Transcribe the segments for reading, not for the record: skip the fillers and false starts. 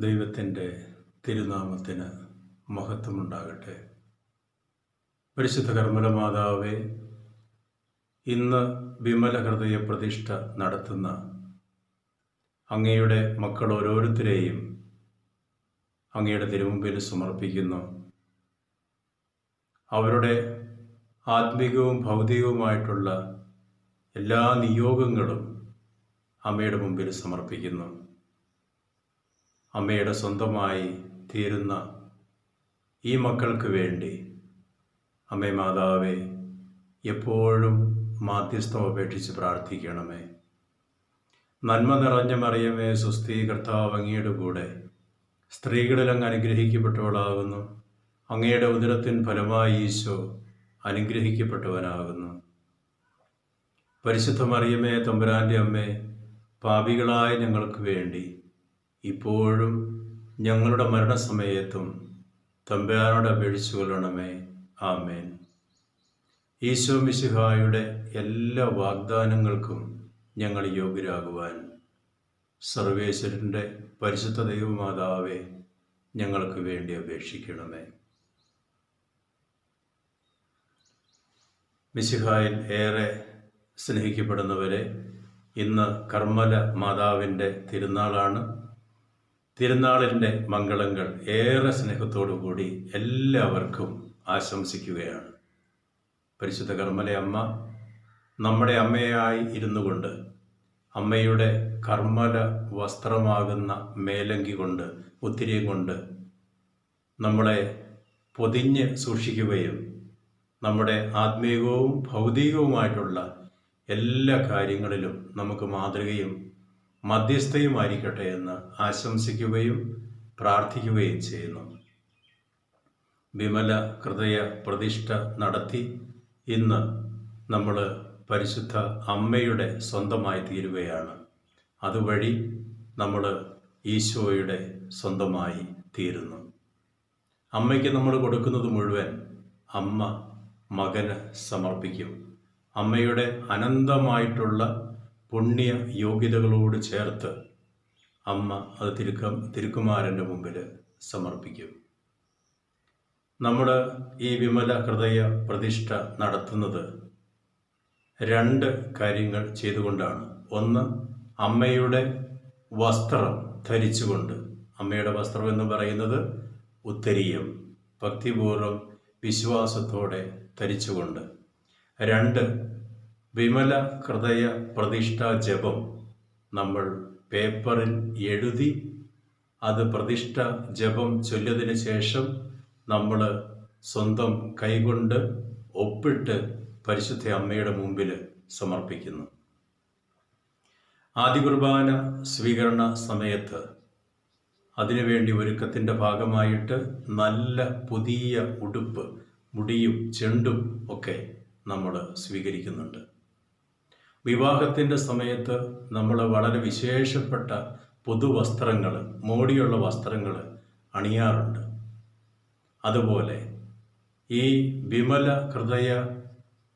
ദൈവത്തിൻ്റെ തിരുനാമത്തിന് മഹത്വമുണ്ടാകട്ടെ. പരിശുദ്ധ കർമ്മല മാതാവേ, ഇന്ന് വിമല ഹൃദയ പ്രതിഷ്ഠ നടത്തുന്ന അങ്ങയുടെ മക്കൾ ഓരോരുത്തരെയും അങ്ങയുടെ തിരുമുമ്പിൽ സമർപ്പിക്കുന്നു. അവരുടെ ആത്മികവും ഭൗതികവുമായിട്ടുള്ള എല്ലാ നിയോഗങ്ങളും അമ്മയുടെ മുമ്പിൽ സമർപ്പിക്കുന്നു. അമ്മയുടെ സ്വന്തമായി തീരുന്ന ഈ മക്കൾക്ക് വേണ്ടി അമ്മേ മാതാവേ, എപ്പോഴും മാധ്യസ്ഥം അപേക്ഷിച്ച് പ്രാർത്ഥിക്കണമേ. നന്മ നിറഞ്ഞ മറിയമേ, സുസ്ഥി, കർത്താവ് അങ്ങയുടെ കൂടെ സ്ത്രീകളിൽ അങ്ങ് അനുഗ്രഹിക്കപ്പെട്ടവളാകുന്നു. അങ്ങയുടെ ഉദരത്തിൻ ഫലമായി ഈശോ അനുഗ്രഹിക്കപ്പെട്ടവനാകുന്നു. പരിശുദ്ധ മറിയമേ, തമ്പുരാൻ്റെ അമ്മേ, പാപികളായ ഞങ്ങൾക്ക് വേണ്ടി ഇപ്പോഴും ഞങ്ങളുടെ മരണസമയത്തും തമ്പുരാനോട് അപേക്ഷിച്ചു കൊള്ളണമേ. ആമേൻ. ഈശോ മിശിഹായുടെ എല്ലാ വാഗ്ദാനങ്ങൾക്കും ഞങ്ങൾ യോഗ്യരാകുവാൻ സർവേശ്വരൻ്റെ പരിശുദ്ധ ദൈവമാതാവേ, ഞങ്ങൾക്ക് വേണ്ടി അപേക്ഷിക്കണമേ. മിശിഹായിൽ ഏറെ സ്നേഹിക്കപ്പെടുന്നവരെ, ഇന്ന് കർമ്മല മാതാവിൻ്റെ തിരുനാളാണ്. തിരുനാളിൻ്റെ മംഗളങ്ങൾ ഏറെ സ്നേഹത്തോടു കൂടി എല്ലാവർക്കും ആശംസിക്കുകയാണ്. പരിശുദ്ധ കർമ്മല അമ്മ നമ്മുടെ അമ്മയായി ഇരുന്നു കൊണ്ട് അമ്മയുടെ കർമ്മല വസ്ത്രമാകുന്ന മേലങ്കി കൊണ്ട്, ഉത്തിരിയും കൊണ്ട് നമ്മളെ പൊതിഞ്ഞ് സൂക്ഷിക്കുകയും നമ്മുടെ ആത്മീയവും ഭൗതികവുമായിട്ടുള്ള എല്ലാ കാര്യങ്ങളിലും നമുക്ക് മാതൃകയും മധ്യസ്ഥയുമായിരിക്കട്ടെ എന്ന് ആശംസിക്കുകയും പ്രാർത്ഥിക്കുകയും ചെയ്യുന്നു. വിമല ഹൃദയ പ്രതിഷ്ഠ നടത്തി ഇന്ന് നമ്മൾ പരിശുദ്ധ അമ്മയുടെ സ്വന്തമായി തീരുകയാണ്. അതുവഴി നമ്മൾ ഈശോയുടെ സ്വന്തമായി തീരുന്നു. അമ്മയ്ക്ക് നമ്മൾ കൊടുക്കുന്നത് മുഴുവൻ അമ്മ മകന് സമർപ്പിക്കും. അമ്മയുടെ അനന്തമായിട്ടുള്ള പുണ്യ യോഗ്യതകളോട് ചേർത്ത് അമ്മ അത് തിരുക്കുമാരൻ്റെ മുമ്പിൽ സമർപ്പിക്കും. നമ്മൾ ഈ വിമല ഹൃദയ പ്രതിഷ്ഠ നടത്തുന്നത് രണ്ട് കാര്യങ്ങൾ ചെയ്തുകൊണ്ടാണ്. ഒന്ന്, അമ്മയുടെ വസ്ത്രം ധരിച്ചുകൊണ്ട്. അമ്മയുടെ വസ്ത്രം എന്ന് പറയുന്നത് ഉത്തരീയം, ഭക്തിപൂർവ്വം വിശ്വാസത്തോടെ ധരിച്ചുകൊണ്ട്. രണ്ട്, വിമല ഹൃദയ പ്രതിഷ്ഠാ ജപം നമ്മൾ പേപ്പറിൽ എഴുതി അത് പ്രതിഷ്ഠ ജപം ചൊല്ലിയതിന് ശേഷം നമ്മൾ സ്വന്തം കൈകൊണ്ട് ഒപ്പിട്ട് പരിശുദ്ധ അമ്മയുടെ മുമ്പിൽ സമർപ്പിക്കുന്നു. ആദ്യ കുർബാന സ്വീകരണ സമയത്ത് അതിനുവേണ്ടി ഒരുക്കത്തിൻ്റെ ഭാഗമായിട്ട് നല്ല പുതിയ ഉടുപ്പ്, മുടിയും ചെണ്ടും ഒക്കെ നമ്മൾ സ്വീകരിക്കുന്നുണ്ട്. വിവാഹത്തിൻ്റെ സമയത്ത് നമ്മൾ വളരെ വിശേഷപ്പെട്ട പുതുവസ്ത്രങ്ങൾ, മോടിയുള്ള വസ്ത്രങ്ങൾ അണിയാറുണ്ട്. അതുപോലെ ഈ വിമല ഹൃദയ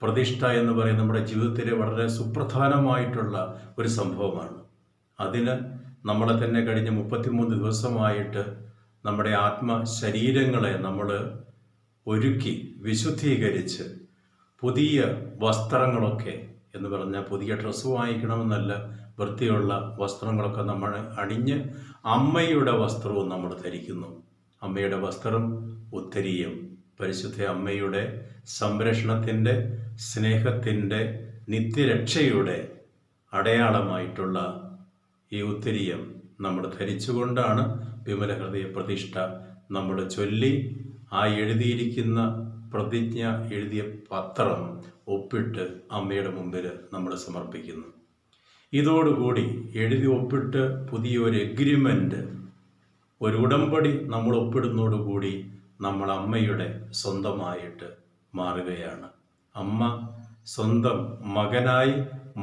പ്രതിഷ്ഠ എന്ന് പറയുന്നത് നമ്മുടെ ജീവിതത്തിലെ വളരെ സുപ്രധാനമായിട്ടുള്ള ഒരു സംഭവമാണ്. അതിന് നമ്മളെ തന്നെ കഴിഞ്ഞ 33 ദിവസമായിട്ട് നമ്മുടെ ആത്മശരീരങ്ങളെ നമ്മൾ ഒരുക്കി വിശുദ്ധീകരിച്ച് പുതിയ വസ്ത്രങ്ങളൊക്കെ എന്ന് പറഞ്ഞാൽ പുതിയ ഡ്രസ്സ് വാങ്ങിക്കണമെന്നല്ല, വൃത്തിയുള്ള വസ്ത്രങ്ങളൊക്കെ നമ്മൾ അണിഞ്ഞ് അമ്മയുടെ വസ്ത്രവും നമ്മൾ ധരിക്കുന്നു. അമ്മയുടെ വസ്ത്രം ഉത്തരീയം, പരിശുദ്ധ അമ്മയുടെ സംരക്ഷണത്തിൻ്റെ, സ്നേഹത്തിൻ്റെ, നിത്യരക്ഷയുടെ അടയാളമായിട്ടുള്ള ഈ ഉത്തരീയം നമ്മൾ ധരിച്ചുകൊണ്ടാണ് വിമല ഹൃദയ പ്രതിഷ്ഠ നമ്മൾ ചൊല്ലി ആ എഴുതിയിരിക്കുന്ന പ്രതിജ്ഞ എഴുതിയ പത്രം ഒപ്പിട്ട് അമ്മയുടെ മുമ്പിൽ നമ്മൾ സമർപ്പിക്കുന്നു. ഇതോടുകൂടി എഴുതി ഒപ്പിട്ട് പുതിയൊരു എഗ്രിമെൻ്റ്, ഒരു ഉടമ്പടി നമ്മൾ ഒപ്പിടുന്നതോടുകൂടി നമ്മൾ അമ്മയുടെ സ്വന്തമായിട്ട് മാറുകയാണ്. അമ്മ സ്വന്തം മകനായി,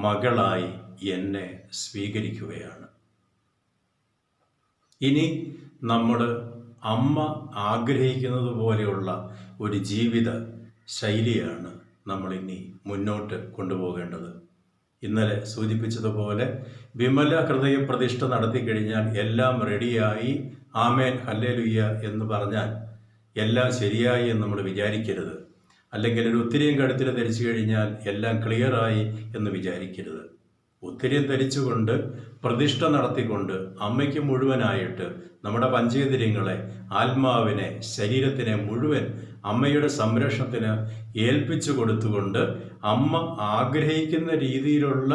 മകളായി എന്നെ സ്വീകരിക്കുകയാണ്. ഇനി നമ്മൾ അമ്മ ആഗ്രഹിക്കുന്നത് പോലെയുള്ള ഒരു ജീവിത ശൈലിയാണ് നമ്മളിനി മുന്നോട്ട് കൊണ്ടുപോകേണ്ടത്. ഇന്നലെ സൂചിപ്പിച്ചതുപോലെ വിമല ഹൃദയ പ്രതിഷ്ഠ നടത്തി കഴിഞ്ഞാൽ എല്ലാം റെഡിയായി ആമേൻ ഹല്ലേലൂയ എന്ന് പറഞ്ഞാൽ എല്ലാം ശരിയായി എന്ന് നമ്മൾ വിചാരിക്കരുത്. അല്ലെങ്കിൽ ഒരു ഉത്തിരിയും കഴുത്തിൽ ധരിച്ചു കഴിഞ്ഞാൽ എല്ലാം ക്ലിയറായി എന്ന് വിചാരിക്കരുത്. ഉത്തിരിയം ധരിച്ചുകൊണ്ട് പ്രതിഷ്ഠ നടത്തിക്കൊണ്ട് അമ്മയ്ക്ക് മുഴുവനായിട്ട് നമ്മുടെ പഞ്ചേന്ദ്രിയങ്ങളെ, ആത്മാവിനെ, ശരീരത്തിനെ മുഴുവൻ അമ്മയുടെ സംരക്ഷണത്തിന് ഏൽപ്പിച്ചു കൊടുത്തുകൊണ്ട് അമ്മ ആഗ്രഹിക്കുന്ന രീതിയിലുള്ള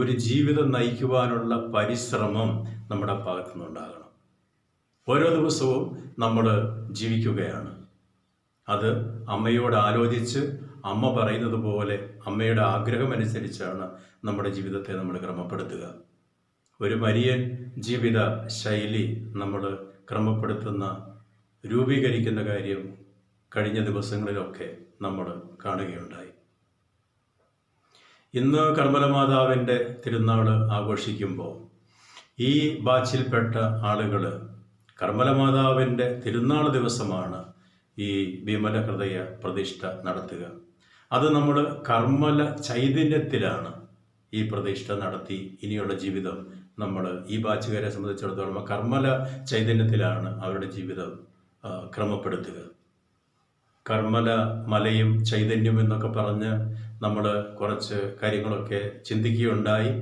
ഒരു ജീവിതം നയിക്കുവാനുള്ള പരിശ്രമം നമ്മുടെ ഭാഗത്തു നിന്നുണ്ടാകണം. ഓരോ ദിവസവും നമ്മൾ ജീവിക്കുകയാണ്. അത് അമ്മയോട് ആലോചിച്ച് അമ്മ പറയുന്നത് പോലെ അമ്മയുടെ ആഗ്രഹമനുസരിച്ചാണ് നമ്മുടെ ജീവിതത്തെ നമ്മൾ ക്രമപ്പെടുത്തുക. ഒരു മരിയൻ ജീവിത ശൈലി നമ്മൾ രൂപീകരിക്കുന്ന കാര്യം കഴിഞ്ഞ ദിവസങ്ങളിലൊക്കെ നമ്മൾ കാണുകയുണ്ടായി. ഇന്ന് കർമ്മലമാതാവിൻ്റെ തിരുനാൾ ആഘോഷിക്കുമ്പോൾ ഈ ബാച്ചിൽപ്പെട്ട ആളുകൾ കർമ്മലമാതാവിൻ്റെ തിരുനാൾ ദിവസമാണ് ഈ വിമല ഹൃദയ പ്രതിഷ്ഠ നടത്തുക. അത് നമ്മൾ കർമ്മല ചൈതന്യത്തിലാണ് ഈ പ്രതിഷ്ഠ നടത്തി ഇനിയുള്ള ജീവിതം നമ്മൾ ഈ ബാച്ചുകാരെ സംബന്ധിച്ചിടത്തോളം കർമ്മല ചൈതന്യത്തിലാണ് അവരുടെ ജീവിതം ക്രമപ്പെടുത്തുക. കർമ്മല മലയും ചൈതന്യം എന്നൊക്കെ പറഞ്ഞ് നമ്മൾ കുറച്ച് കാര്യങ്ങളൊക്കെ ചിന്തിക്കുകയുണ്ടായി.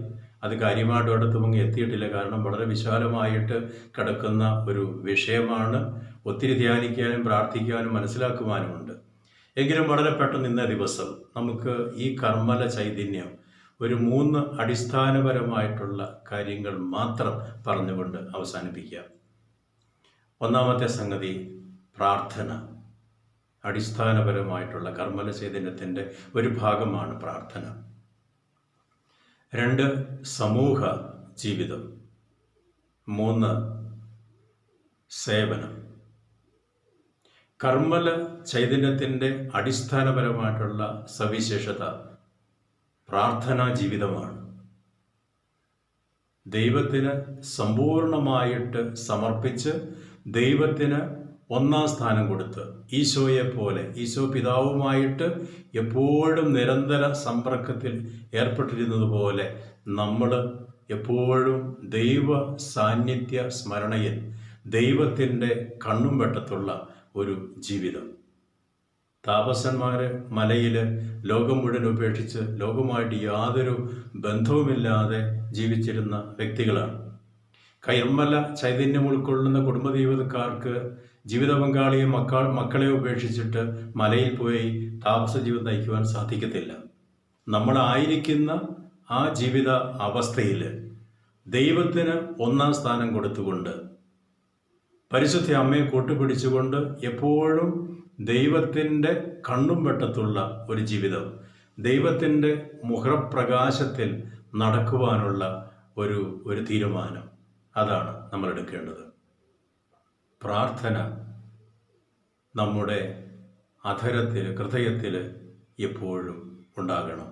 അത് കാര്യമായിട്ട് അടുത്തും എത്തിയിട്ടില്ല. കാരണം വളരെ വിശാലമായിട്ട് കിടക്കുന്ന ഒരു വിഷയമാണ്. ഒത്തിരി ധ്യാനിക്കാനും പ്രാർത്ഥിക്കാനും മനസ്സിലാക്കുവാനുമുണ്ട്. എങ്കിലും വളരെ പെട്ടെന്ന് ഇന്നേ ദിവസം നമുക്ക് ഈ കർമ്മല ചൈതന്യം ഒരു 3 അടിസ്ഥാനപരമായിട്ടുള്ള കാര്യങ്ങൾ മാത്രം പറഞ്ഞുകൊണ്ട് അവസാനിപ്പിക്കാം. ഒന്നാമത്തെ സംഗതി പ്രാർത്ഥന. അടിസ്ഥാനപരമായിട്ടുള്ള കർമ്മല ചൈതന്യത്തിൻ്റെ ഒരു ഭാഗമാണ് പ്രാർത്ഥന. 2 സമൂഹ ജീവിതം. 3 സേവനം. കർമ്മല ചൈതന്യത്തിൻ്റെ അടിസ്ഥാനപരമായിട്ടുള്ള സവിശേഷത പ്രാർത്ഥനാ ജീവിതമാണ്. ദൈവത്തിന് സമ്പൂർണമായിട്ട് സമർപ്പിച്ച് ദൈവത്തിന് ഒന്നാം സ്ഥാനം കൊടുത്ത് ഈശോയെപ്പോലെ ഈശോ പിതാവുമായിട്ട് എപ്പോഴും നിരന്തര സമ്പർക്കത്തിൽ ഏർപ്പെട്ടിരുന്നത് പോലെ നമ്മൾ എപ്പോഴും ദൈവ സാന്നിധ്യ സ്മരണയിൽ ദൈവത്തിൻ്റെ കണ്ണും വെട്ടത്തുള്ള ഒരു ജീവിതം. താപസന്മാർ മലയിൽ ലോകം മുഴുവൻ ഉപേക്ഷിച്ച് ലോകവുമായിട്ട് യാതൊരു ബന്ധവുമില്ലാതെ ജീവിച്ചിരുന്ന വ്യക്തികളാണ്. കർമ്മല ചൈതന്യം ഉൾക്കൊള്ളുന്ന കുടുംബജീവിതക്കാർക്ക് ജീവിത പങ്കാളിയെ മക്കളെ ഉപേക്ഷിച്ചിട്ട് മലയിൽ പോയി താപസ ജീവിതം നയിക്കുവാൻ സാധിക്കത്തില്ല. നമ്മളായിരിക്കുന്ന ആ ജീവിത അവസ്ഥയിൽ ദൈവത്തിന് ഒന്നാം സ്ഥാനം കൊടുത്തുകൊണ്ട് പരിശുദ്ധ അമ്മയെ കൂട്ടുപിടിച്ചുകൊണ്ട് എപ്പോഴും ദൈവത്തിൻ്റെ കണ്ണും വെട്ടത്തുള്ള ഒരു ജീവിതം, ദൈവത്തിൻ്റെ മുഖപ്രകാശത്തിൽ നടക്കുവാനുള്ള ഒരു തീരുമാനം, അതാണ് നമ്മൾ എടുക്കേണ്ടത്. പ്രാർത്ഥന നമ്മുടെ അധരത്തിൽ, ഹൃദയത്തിൽ എപ്പോഴും ഉണ്ടാകണം.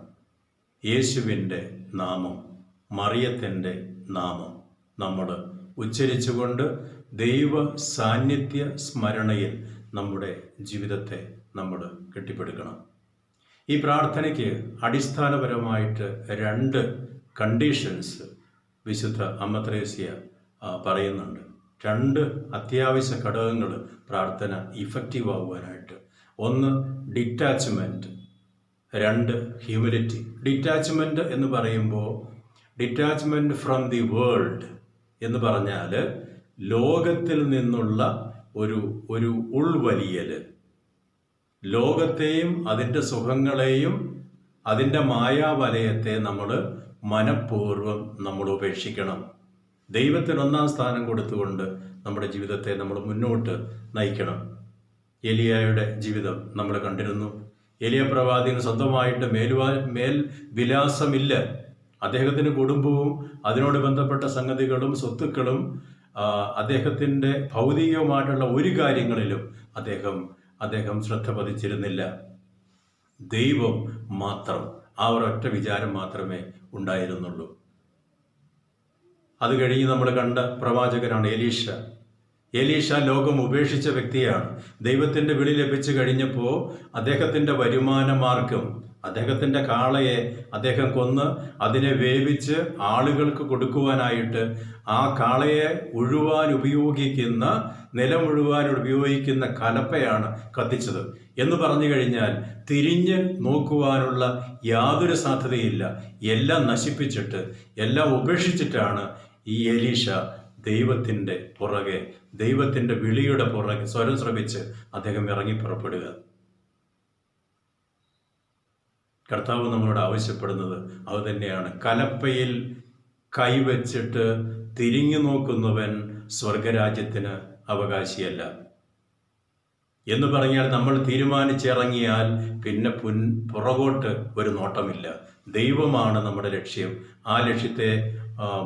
യേശുവിൻ്റെ നാമം, മറിയത്തിൻ്റെ നാമം നമ്മൾ ഉച്ചരിച്ചുകൊണ്ട് ദൈവ സാന്നിധ്യ സ്മരണയിൽ നമ്മുടെ ജീവിതത്തെ നമ്മൾ കെട്ടിപ്പടുക്കണം. ഈ പ്രാർത്ഥനയ്ക്ക് അടിസ്ഥാനപരമായിട്ട് 2 കണ്ടീഷൻസ് വിശുദ്ധ അമ്മ ത്രേസ്യ പറയുന്നുണ്ട്. 2 അത്യാവശ്യ ഘടകങ്ങൾ പ്രാർത്ഥന ഇഫക്റ്റീവ് ആകുവാനായിട്ട്. 1 detachment, 2 humility. ഡിറ്റാച്ച്മെൻറ്റ് എന്ന് പറയുമ്പോൾ ഡിറ്റാച്ച്മെൻറ്റ് ഫ്രം ദി വേൾഡ് എന്ന് പറഞ്ഞാൽ ലോകത്തിൽ നിന്നുള്ള ഒരു ഉൾവലിയൽ. ലോകത്തെയും അതിൻ്റെ സുഖങ്ങളെയും അതിൻ്റെ മായാവലയത്തെ നമ്മൾ മനഃപൂർവ്വം നമ്മൾ ഉപേക്ഷിക്കണം. ദൈവത്തിന് ഒന്നാം സ്ഥാനം കൊടുത്തുകൊണ്ട് നമ്മുടെ ജീവിതത്തെ നമ്മൾ മുന്നോട്ട് നയിക്കണം. എലിയായുടെ ജീവിതം നമ്മൾ കണ്ടിരുന്നു. എലിയ പ്രവാചകന് സ്വന്തമായിട്ട് മേൽവിലാസമില്ല. അദ്ദേഹത്തിന് കുടുംബവും അതിനോട് ബന്ധപ്പെട്ട സംഗതികളും സ്വത്തുക്കളും അദ്ദേഹത്തിൻ്റെ ഭൗതികമായിട്ടുള്ള ഒരു കാര്യങ്ങളിലും അദ്ദേഹം ശ്രദ്ധ പതിച്ചിരുന്നില്ല. ദൈവം മാത്രം, ആ ഒരൊറ്റ വിചാരം മാത്രമേ ഉണ്ടായിരുന്നുള്ളൂ. അത് കഴിഞ്ഞ് നമ്മൾ കണ്ട പ്രവാചകനാണ് എലീഷ. എലീഷ ലോകം ഉപേക്ഷിച്ച വ്യക്തിയാണ്. ദൈവത്തിൻ്റെ വിളി ലഭിച്ചു കഴിഞ്ഞപ്പോൾ അദ്ദേഹത്തിൻ്റെ വരുമാന മാർഗം, അദ്ദേഹത്തിൻ്റെ കാളയെ അദ്ദേഹം കൊന്ന് അതിനെ വേവിച്ച് ആളുകൾക്ക് കൊടുക്കുവാനായിട്ട് ആ കാളയെ ഉഴുവാൻ ഉപയോഗിക്കുന്ന, നിലം ഉഴുവാൻ ഉപയോഗിക്കുന്ന കലപ്പയാണ് കത്തിച്ചത്. എന്ന് പറഞ്ഞു കഴിഞ്ഞാൽ തിരിഞ്ഞ് നോക്കുവാനുള്ള യാതൊരു സാധ്യതയില്ല. എല്ലാം നശിപ്പിച്ചിട്ട്, എല്ലാം ഉപേക്ഷിച്ചിട്ടാണ് ഈ എലീഷ ദൈവത്തിൻ്റെ പുറകെ, ദൈവത്തിൻ്റെ വിളിയുടെ പുറകെ സ്വരം ശ്രമിച്ച് അദ്ദേഹം ഇറങ്ങി പുറപ്പെടുക. കർത്താവ് നമ്മളോട് ആവശ്യപ്പെടുന്നത് അത് തന്നെയാണ്. കലപ്പയിൽ കൈവച്ചിട്ട് തിരിഞ്ഞു നോക്കുന്നവൻ സ്വർഗരാജ്യത്തിന് അവകാശിയല്ല എന്ന് പറഞ്ഞാൽ, നമ്മൾ തീരുമാനിച്ചിറങ്ങിയാൽ പിന്നെ പുറകോട്ട് ഒരു നോട്ടമില്ല. ദൈവമാണ് നമ്മുടെ ലക്ഷ്യം. ആ ലക്ഷ്യത്തെ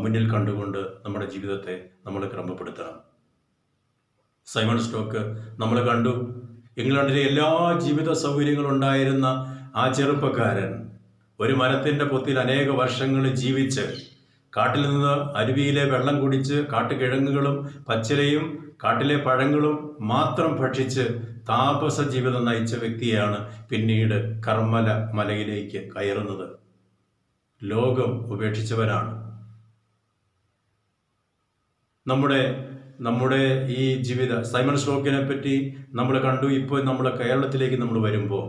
മുന്നിൽ കണ്ടുകൊണ്ട് നമ്മുടെ ജീവിതത്തെ നമ്മൾ ക്രമപ്പെടുത്തണം. സൈമൺ സ്റ്റോക്ക് നമ്മൾ കണ്ടു. ഇംഗ്ലണ്ടിലെ എല്ലാ ജീവിത സൗകര്യങ്ങളുണ്ടായിരുന്ന ആ ചെറുപ്പക്കാരൻ ഒരു മരത്തിൻ്റെ പൊത്തിൽ അനേക വർഷങ്ങൾ ജീവിച്ച്, കാട്ടിൽ നിന്ന് അരുവിയിലെ വെള്ളം കുടിച്ച്, കാട്ടുകിഴങ്ങുകളും പച്ചിലയും കാട്ടിലെ പഴങ്ങളും മാത്രം ഭക്ഷിച്ച് താപസ ജീവിതം നയിച്ച വ്യക്തിയാണ് പിന്നീട് കർമ്മല മലയിലേക്ക് കയറുന്നത്. ലോകം ഉപേക്ഷിച്ചവനാണ്. നമ്മുടെ ഈ ജീവിത സൈമൺ സ്റ്റോക്കിനെ പറ്റി നമ്മൾ കണ്ടു. ഇപ്പോൾ നമ്മൾ കേരളത്തിലേക്ക് നമ്മൾ വരുമ്പോൾ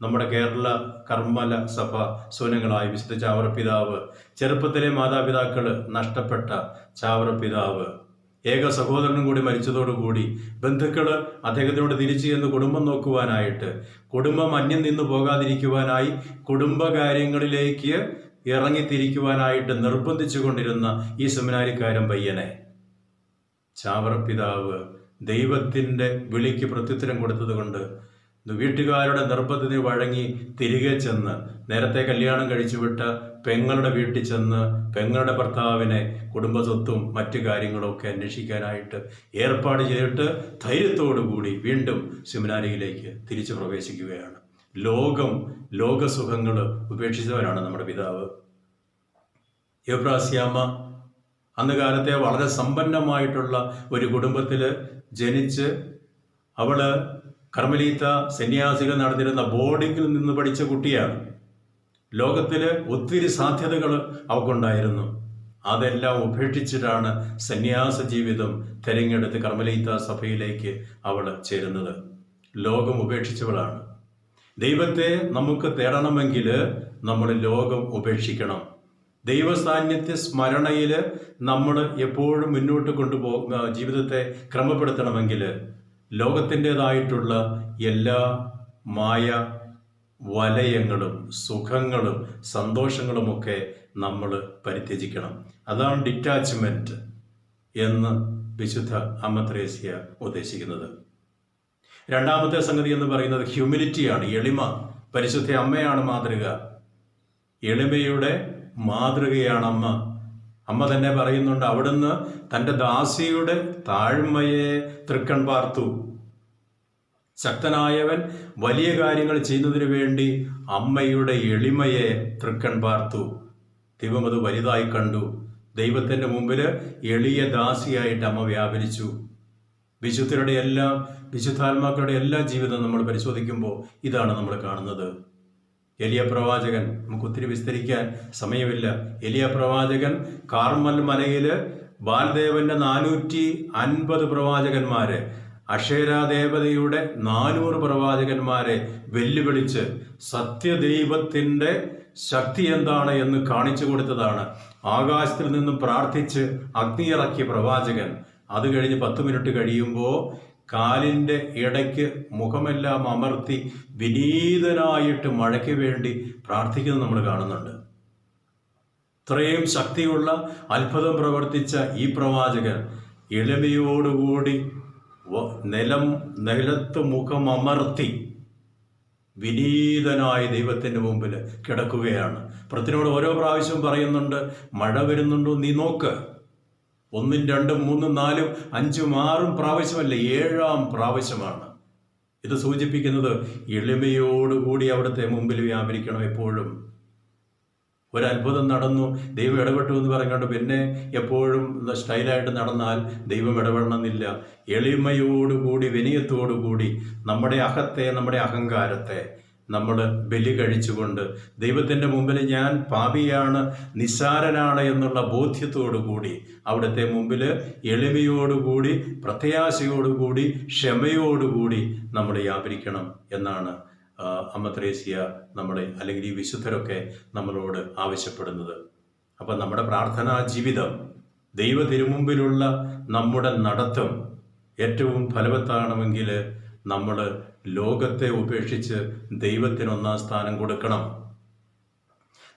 നമ്മുടെ കേരള കർമ്മല സഭ സോനങ്ങളായ വിശുദ്ധ ചാവറ പിതാവ്, ചെറുപ്പത്തിലെ മാതാപിതാക്കൾ നഷ്ടപ്പെട്ട ചാവറ പിതാവ്, ഏക സഹോദരനും കൂടി മരിച്ചതോടുകൂടി ബന്ധുക്കൾ അദ്ദേഹത്തിനോട് തിരിച്ചു ചെന്ന് കുടുംബം നോക്കുവാനായിട്ട്, കുടുംബം അന്യം നിന്ന് പോകാതിരിക്കുവാനായി കുടുംബകാര്യങ്ങളിലേക്ക് ഇറങ്ങിത്തിരിക്കുവാനായിട്ട് നിർബന്ധിച്ചു കൊണ്ടിരുന്ന ഈ സെമിനാരിക്കാരൻ പയ്യനെ ചാവറ പിതാവ് ദൈവത്തിൻ്റെ വിളിക്ക് പ്രത്യുത്തരം കൊടുത്തതുകൊണ്ട് വീട്ടുകാരുടെ നിർബന്ധത്തിന് വഴങ്ങി തിരികെ ചെന്ന്, നേരത്തെ കല്യാണം കഴിച്ചുവിട്ട പെങ്ങളുടെ വീട്ടിൽ ചെന്ന് പെങ്ങളുടെ ഭർത്താവിനെ കുടുംബസ്വത്തും മറ്റു കാര്യങ്ങളൊക്കെ അന്വേഷിക്കാനായിട്ട് ഏർപ്പാട് ചെയ്തിട്ട് ധൈര്യത്തോടുകൂടി വീണ്ടും സെമിനാരിയിലേക്ക് തിരിച്ചു പ്രവേശിക്കുകയാണ്. ലോകസുഖങ്ങൾ ഉപേക്ഷിച്ചവരാണ് നമ്മുടെ പിതാവ്. എബ്രാസ്യാമ്മ അന്ന് കാലത്തെ വളരെ സമ്പന്നമായിട്ടുള്ള ഒരു കുടുംബത്തിൽ ജനിച്ച്, അവള് കർമ്മലീത്ത സന്യാസികൾ നടന്നിരുന്ന ബോർഡിങ്ങിൽ നിന്ന് പഠിച്ച കുട്ടിയാണ്. ലോകത്തിൽ ഒത്തിരി സാധ്യതകൾ അവൾക്കുണ്ടായിരുന്നു. അതെല്ലാം ഉപേക്ഷിച്ചിട്ടാണ് സന്യാസ ജീവിതം തിരഞ്ഞെടുത്ത് കർമ്മലീത്ത സഭയിലേക്ക് അവൾ ചേരുന്നത്. ലോകം ഉപേക്ഷിച്ചവളാണ്. ദൈവത്തെ നമുക്ക് തേടണമെങ്കിൽ നമ്മൾ ലോകം ഉപേക്ഷിക്കണം. ദൈവസാന്നിധ്യ സ്മരണയിൽ നമ്മൾ എപ്പോഴും മുന്നോട്ട് ജീവിതത്തെ ക്രമപ്പെടുത്തണമെങ്കിൽ ലോകത്തിൻ്റെതായിട്ടുള്ള എല്ലാ മായ വലയങ്ങളും സുഖങ്ങളും സന്തോഷങ്ങളുമൊക്കെ നമ്മൾ പരിത്യജിക്കണം. അതാണ് ഡിറ്റാച്ച്മെൻറ്റ് എന്ന് വിശുദ്ധ അമ്മ ത്രേസ്യ ഉദ്ദേശിക്കുന്നത്. രണ്ടാമത്തെ സംഗതി എന്ന് പറയുന്നത് ഹ്യൂമിലിറ്റിയാണ്, എളിമ. പരിശുദ്ധ അമ്മയാണ് മാതൃക. എളിമയുടെ മാതൃകയാണ് അമ്മ. അമ്മ തന്നെ പറയുന്നുണ്ട്, അവിടുന്ന് തൻ്റെ ദാസിയുടെ താഴ്മയെ തൃക്കൺ പാർത്തു. ശക്തനായവൻ വലിയ കാര്യങ്ങൾ ചെയ്യുന്നതിന് വേണ്ടി അമ്മയുടെ എളിമയെ തൃക്കൺ പാർത്തു. ദൈവം അത് വലുതായി കണ്ടു. ദൈവത്തിൻ്റെ മുമ്പിൽ എളിയ ദാസിയായിട്ട് അമ്മ വ്യാപരിച്ചു. വിശുദ്ധാത്മാക്കളുടെ എല്ലാ ജീവിതം നമ്മൾ പരിശോധിക്കുമ്പോൾ ഇതാണ് നമ്മൾ കാണുന്നത്. എലിയ പ്രവാചകൻ, നമുക്ക് ഒത്തിരി വിസ്തരിക്കാൻ സമയമില്ല. എലിയ പ്രവാചകൻ കാർമൽ മലയിൽ ബാൽദേവന്റെ 450 പ്രവാചകന്മാരെ, അക്ഷേരാദേവതയുടെ 400 പ്രവാചകന്മാരെ വെല്ലുവിളിച്ച് സത്യദൈവത്തിൻ്റെ ശക്തി എന്താണ് എന്ന് കാണിച്ചു കൊടുത്തതാണ്. ആകാശത്തിൽ നിന്നും പ്രാർത്ഥിച്ച് അഗ്നി ഇറക്കിയ പ്രവാചകൻ. അത് കഴിഞ്ഞ് 10 മിനിറ്റ് കഴിയുമ്പോൾ കാലിൻ്റെ ഇടയ്ക്ക് മുഖമെല്ലാം അമർത്തി വിനീതനായിട്ട് മഴയ്ക്ക് വേണ്ടി പ്രാർത്ഥിക്കുന്നത് നമ്മൾ കാണുന്നുണ്ട്. ഇത്രയും ശക്തിയുള്ള അത്ഭുതം പ്രവർത്തിച്ച ഈ പ്രവാചകൻ എളിമയോടുകൂടി നിലത്ത് മുഖം അമർത്തി വിനീതനായി ദൈവത്തിൻ്റെ മുമ്പിൽ കിടക്കുകയാണ്. പ്രതിനോട് ഓരോ പ്രാവശ്യം പറയുന്നുണ്ട്, മഴ വരുന്നുണ്ടോ നീ നോക്ക്. 1, 2, 3, 4, 5, 6 പ്രാവശ്യമല്ല, 7-ാം പ്രാവശ്യമാണ്. ഇത് സൂചിപ്പിക്കുന്നത് എളിമയോടുകൂടി അവിടുത്തെ മുമ്പിൽ വ്യാപരിക്കണം എപ്പോഴും. ഒരു അത്ഭുതം നടന്നു, ദൈവം ഇടപെട്ടു എന്ന് പറഞ്ഞുകൊണ്ട് പിന്നെ എപ്പോഴും സ്റ്റൈലായിട്ട് നടന്നാൽ ദൈവം ഇടപെടണമെന്നില്ല. എളിമയോടുകൂടി വിനയത്തോടുകൂടി നമ്മുടെ അഹത്തെ, നമ്മുടെ അഹങ്കാരത്തെ നമ്മൾ ബലി കഴിച്ചുകൊണ്ട് ദൈവത്തിൻ്റെ മുമ്പിൽ ഞാൻ പാപിയാണ്, നിസ്സാരനാണ് എന്നുള്ള ബോധ്യത്തോടു കൂടി അവിടുത്തെ മുമ്പിൽ എളിമയോടുകൂടി, പ്രത്യാശയോടുകൂടി, ക്ഷമയോടുകൂടി നമ്മൾ വ്യാപരിക്കണം എന്നാണ് അമ്മ ത്രേസ്യ അല്ലെങ്കിൽ ഈ വിശുദ്ധരൊക്കെ നമ്മളോട് ആവശ്യപ്പെടുന്നത്. അപ്പം നമ്മുടെ പ്രാർത്ഥനാ ജീവിതം, ദൈവ തിരുമുമ്പിലുള്ള നമ്മുടെ നടത്തം ഏറ്റവും ഫലവത്താകണമെങ്കിൽ നമ്മൾ ലോകത്തെ ഉപേക്ഷിച്ച് ദൈവത്തിന് ഒന്നാം സ്ഥാനം കൊടുക്കണം.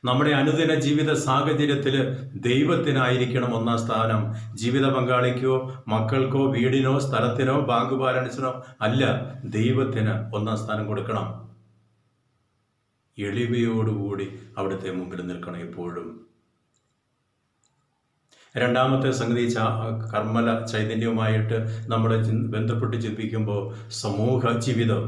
നമ്മുടെ അനുദിന ജീവിത സാഹചര്യത്തിൽ ദൈവത്തിനായിരിക്കണം ഒന്നാം സ്ഥാനം. ജീവിത പങ്കാളിക്കോ, മക്കൾക്കോ, വീടിനോ, സ്ഥലത്തിനോ, ബാങ്ക് ബാലൻസിനോ അല്ല, ദൈവത്തിന് ഒന്നാം സ്ഥാനം കൊടുക്കണം. എളിമയോടുകൂടി അവിടുത്തെ മുമ്പിൽ നിൽക്കണം എപ്പോഴും. രണ്ടാമത്തെ സംഗതി കർമ്മല ചൈതന്യവുമായിട്ട് നമ്മൾ ബന്ധപ്പെട്ട് ചിന്തിക്കുമ്പോൾ സമൂഹ ജീവിതം.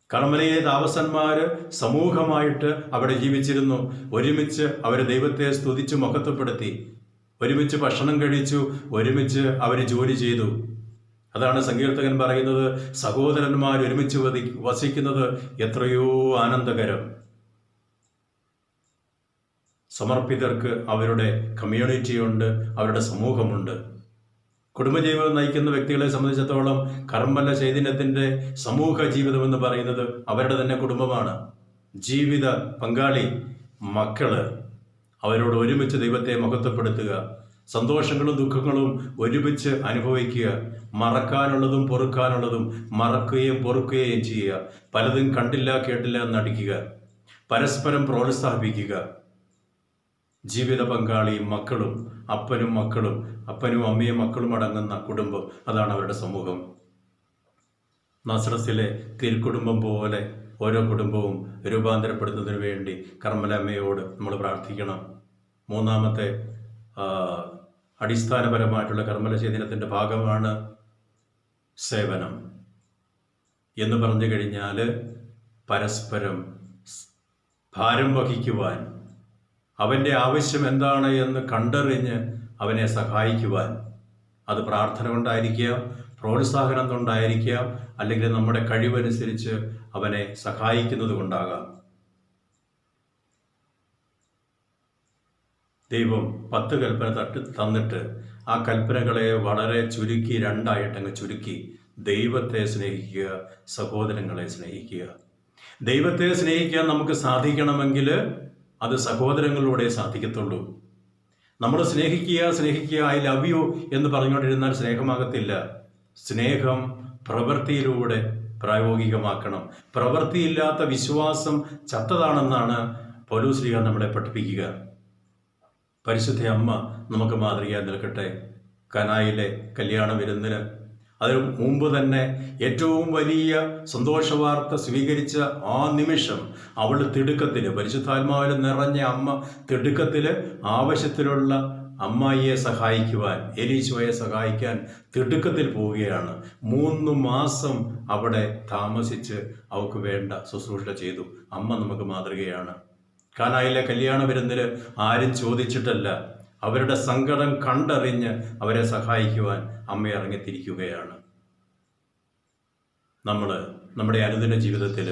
കർമ്മലയിലെ താപസന്മാർ സമൂഹമായിട്ട് അവിടെ ജീവിച്ചിരുന്നു. ഒരുമിച്ച് അവർ ദൈവത്തെ സ്തുതിച്ച് മഹത്വപ്പെടുത്തി, ഒരുമിച്ച് ഭക്ഷണം കഴിച്ചു, ഒരുമിച്ച് അവർ ജോലി ചെയ്തു. അതാണ് സങ്കീർത്തകൻ പറയുന്നത്, സഹോദരന്മാർ ഒരുമിച്ച് വസിക്കുന്നത് എത്രയോ ആനന്ദകരം. സമർപ്പിതർക്ക് അവരുടെ കമ്മ്യൂണിറ്റിയുണ്ട്, അവരുടെ സമൂഹമുണ്ട്. കുടുംബജീവിതം നയിക്കുന്ന വ്യക്തികളെ സംബന്ധിച്ചിടത്തോളം കർമ്മല ചൈതന്യത്തിൻ്റെ സമൂഹ ജീവിതം എന്ന് പറയുന്നത് അവരുടെ തന്നെ കുടുംബമാണ്. ജീവിത പങ്കാളി, മക്കള്, അവരോട് ഒരുമിച്ച് ദൈവത്തെ മഹത്വപ്പെടുത്തുക, സന്തോഷങ്ങളും ദുഃഖങ്ങളും ഒരുമിച്ച് അനുഭവിക്കുക, മറക്കാനുള്ളതും പൊറുക്കാനുള്ളതും മറക്കുകയും പൊറുക്കുകയും ചെയ്യുക, പലതും കണ്ടില്ല കേട്ടില്ല എന്നടിക്കുക, പരസ്പരം പ്രോത്സാഹിപ്പിക്കുക. ജീവിത പങ്കാളിയും മക്കളും, അപ്പനും മക്കളും, അപ്പനും അമ്മയും മക്കളും അടങ്ങുന്ന കുടുംബം, അതാണ് അവരുടെ സമൂഹം. നസ്രത്തിലെ തിരുക്കുടുംബം പോലെ ഓരോ കുടുംബവും രൂപാന്തരപ്പെടുന്നതിന് വേണ്ടി കർമ്മലമ്മയോട് നമ്മൾ പ്രാർത്ഥിക്കണം. മൂന്നാമത്തെ അടിസ്ഥാനപരമായിട്ടുള്ള കർമ്മല ചൈതന്യത്തിൻ്റെ ഭാഗമാണ് സേവനം എന്ന് പറഞ്ഞു കഴിഞ്ഞാൽ പരസ്പരം ഭാരം വഹിക്കുവാൻ, അവൻ്റെ ആവശ്യം എന്താണ് എന്ന് കണ്ടറിഞ്ഞ് അവനെ സഹായിക്കുവാൻ. അത് പ്രാർത്ഥന കൊണ്ടായിരിക്കാം, പ്രോത്സാഹനം കൊണ്ടായിരിക്കാം, അല്ലെങ്കിൽ നമ്മുടെ കഴിവനുസരിച്ച് അവനെ സഹായിക്കുന്നത് കൊണ്ടാകാം. ദൈവം 10 കൽപ്പന തന്നിട്ട് ആ കൽപ്പനകളെ വളരെ ചുരുക്കി, രണ്ടായിട്ടങ്ങ് ചുരുക്കി. ദൈവത്തെ സ്നേഹിക്കുക, സഹോദരങ്ങളെ സ്നേഹിക്കുക. ദൈവത്തെ സ്നേഹിക്കാൻ നമുക്ക് സാധിക്കണമെങ്കിൽ അത് സഹോദരങ്ങളിലൂടെ സാധിക്കത്തുള്ളൂ. നമ്മൾ സ്നേഹിക്കുക, ഐ ലവ് യു എന്ന് പറഞ്ഞുകൊണ്ടിരുന്നാൽ സ്നേഹമാകത്തില്ല. സ്നേഹം പ്രവൃത്തിയിലൂടെ പ്രായോഗികമാക്കണം. പ്രവൃത്തിയില്ലാത്ത വിശ്വാസം ചത്തതാണെന്നാണ് പൗലോസ് ശ്ലീഹ നമ്മളെ പഠിപ്പിക്കുക. പരിശുദ്ധ അമ്മ നമുക്ക് മാതൃകയായി നിൽക്കട്ടെ. കനായിലെ കല്യാണ വിരുന്നിന് അതിനു മുമ്പ് തന്നെ ഏറ്റവും വലിയ സന്തോഷവാർത്ത സ്വീകരിച്ച ആ നിമിഷം അവൾ തിടുക്കത്തിൽ, പരിശുദ്ധാത്മാവിൽ നിറഞ്ഞ അമ്മ തിടുക്കത്തിൽ ആവശ്യത്തിലുള്ള അമ്മായിയെ സഹായിക്കുവാൻ, എലീശോയെ സഹായിക്കാൻ തിടുക്കത്തിൽ പോവുകയാണ്. 3 മാസം അവിടെ താമസിച്ച് അവൾക്ക് വേണ്ട ശുശ്രൂഷ ചെയ്തു. അമ്മ നമുക്ക് മാതൃകയാണ്. കാനായിലെ കല്യാണ വിരുന്നില് ആരും ചോദിച്ചിട്ടല്ല, അവരുടെ സങ്കടം കണ്ടറിഞ്ഞ് അവരെ സഹായിക്കുവാൻ അമ്മ ഇറങ്ങിത്തിരിക്കുകയാണ്. നമ്മൾ നമ്മുടെ അനുദിന ജീവിതത്തിൽ